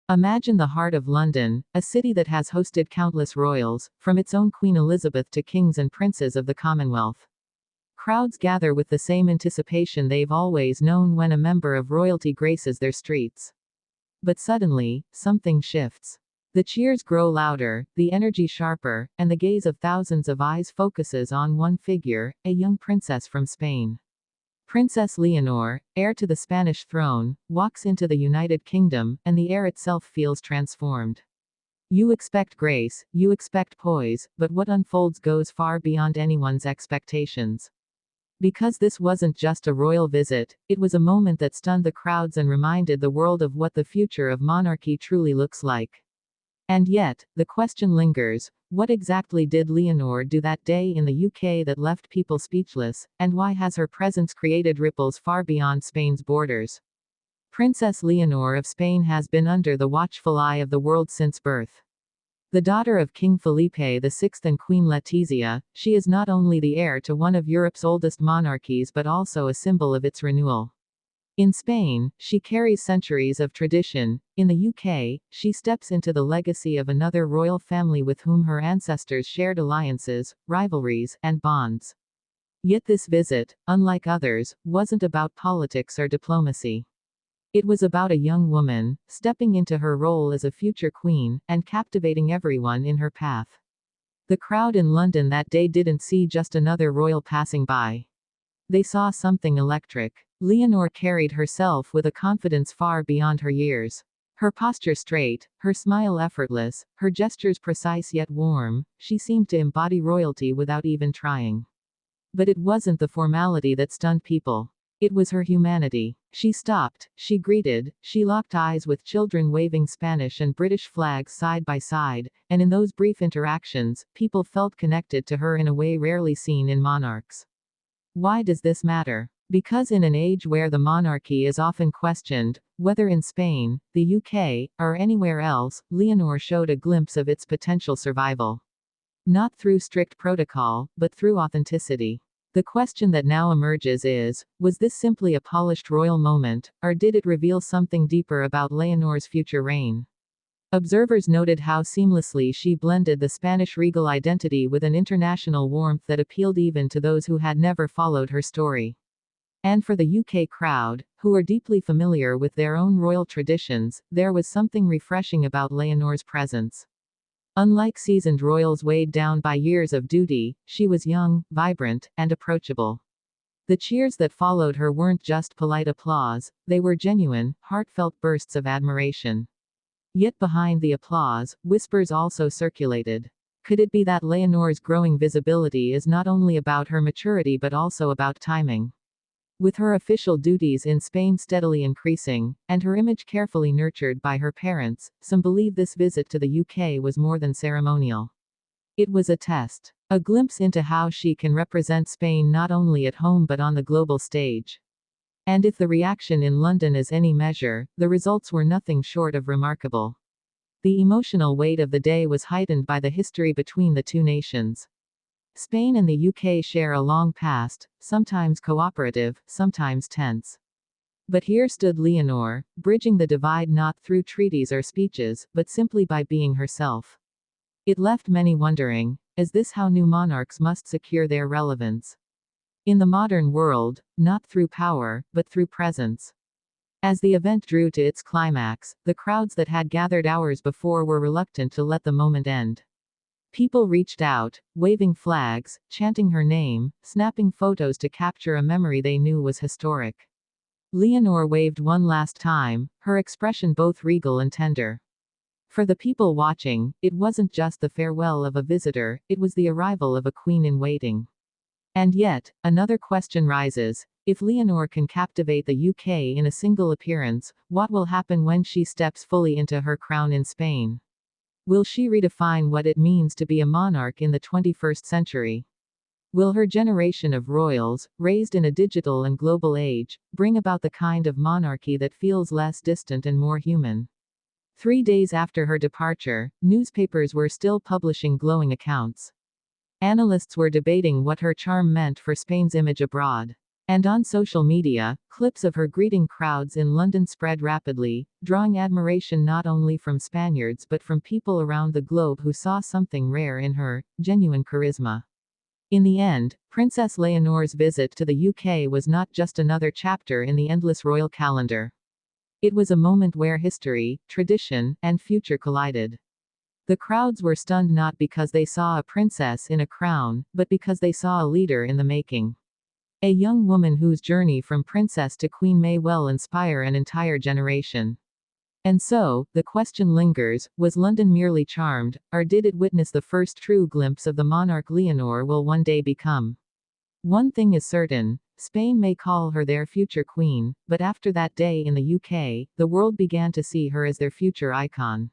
Imagine the heart of London, a city that has hosted countless royals, from its own Queen Elizabeth to kings and princes of the Commonwealth. Crowds gather with the same anticipation they've always known when a member of royalty graces their streets. But suddenly, something shifts. The cheers grow louder, the energy sharper, and the gaze of thousands of eyes focuses on one figure, a young princess from Spain. Princess Leonor, heir to the Spanish throne, walks into the United Kingdom, and the air itself feels transformed. You expect grace, you expect poise, but what unfolds goes far beyond anyone's expectations. Because this wasn't just a royal visit, it was a moment that stunned the crowds and reminded the world of what the future of monarchy truly looks like. And yet, the question lingers, what exactly did Leonor do that day in the UK that left people speechless, and why has her presence created ripples far beyond Spain's borders? Princess Leonor of Spain has been under the watchful eye of the world since birth. The daughter of King Felipe VI and Queen Letizia, she is not only the heir to one of Europe's oldest monarchies but also a symbol of its renewal. In Spain, she carries centuries of tradition. In the UK, she steps into the legacy of another royal family with whom her ancestors shared alliances, rivalries, and bonds. Yet this visit, unlike others, wasn't about politics or diplomacy. It was about a young woman, stepping into her role as a future queen, and captivating everyone in her path. The crowd in London that day didn't see just another royal passing by. They saw something electric. Leonor carried herself with a confidence far beyond her years. Her posture straight, her smile effortless, her gestures precise yet warm, she seemed to embody royalty without even trying. But it wasn't the formality that stunned people. It was her humanity. She stopped, she greeted, she locked eyes with children waving Spanish and British flags side by side, and in those brief interactions, people felt connected to her in a way rarely seen in monarchs. Why does this matter? Because in an age where the monarchy is often questioned, whether in Spain, the UK, or anywhere else, Leonor showed a glimpse of its potential survival. Not through strict protocol, but through authenticity. The question that now emerges is, was this simply a polished royal moment, or did it reveal something deeper about Leonor's future reign? Observers noted how seamlessly she blended the Spanish regal identity with an international warmth that appealed even to those who had never followed her story. And for the UK crowd, who are deeply familiar with their own royal traditions, there was something refreshing about Leonor's presence. Unlike seasoned royals weighed down by years of duty, she was young, vibrant, and approachable. The cheers that followed her weren't just polite applause, they were genuine, heartfelt bursts of admiration. Yet behind the applause, whispers also circulated. Could it be that Leonor's growing visibility is not only about her maturity but also about timing? With her official duties in Spain steadily increasing, and her image carefully nurtured by her parents, some believe this visit to the UK was more than ceremonial. It was a test. A glimpse into how she can represent Spain not only at home but on the global stage. And if the reaction in London is any measure, the results were nothing short of remarkable. The emotional weight of the day was heightened by the history between the two nations. Spain and the UK share a long past, sometimes cooperative, sometimes tense. But here stood Leonor, bridging the divide not through treaties or speeches, but simply by being herself. It left many wondering, is this how new monarchs must secure their relevance? In the modern world, not through power, but through presence. As the event drew to its climax, the crowds that had gathered hours before were reluctant to let the moment end. People reached out, waving flags, chanting her name, snapping photos to capture a memory they knew was historic. Leonor waved one last time, her expression both regal and tender. For the people watching, it wasn't just the farewell of a visitor, it was the arrival of a queen in waiting. And yet, another question rises. If Leonor can captivate the UK in a single appearance, what will happen when she steps fully into her crown in Spain? Will she redefine what it means to be a monarch in the 21st century? Will her generation of royals, raised in a digital and global age, bring about the kind of monarchy that feels less distant and more human? 3 days after her departure, newspapers were still publishing glowing accounts. Analysts were debating what her charm meant for Spain's image abroad. And on social media, clips of her greeting crowds in London spread rapidly, drawing admiration not only from Spaniards but from people around the globe who saw something rare in her, genuine charisma. In the end, Princess Leonor's visit to the UK was not just another chapter in the endless royal calendar. It was a moment where history, tradition, and future collided. The crowds were stunned not because they saw a princess in a crown, but because they saw a leader in the making. A young woman whose journey from princess to queen may well inspire an entire generation. And so, the question lingers, was London merely charmed, or did it witness the first true glimpse of the monarch Leonor will one day become? One thing is certain, Spain may call her their future queen, but after that day in the UK, the world began to see her as their future icon.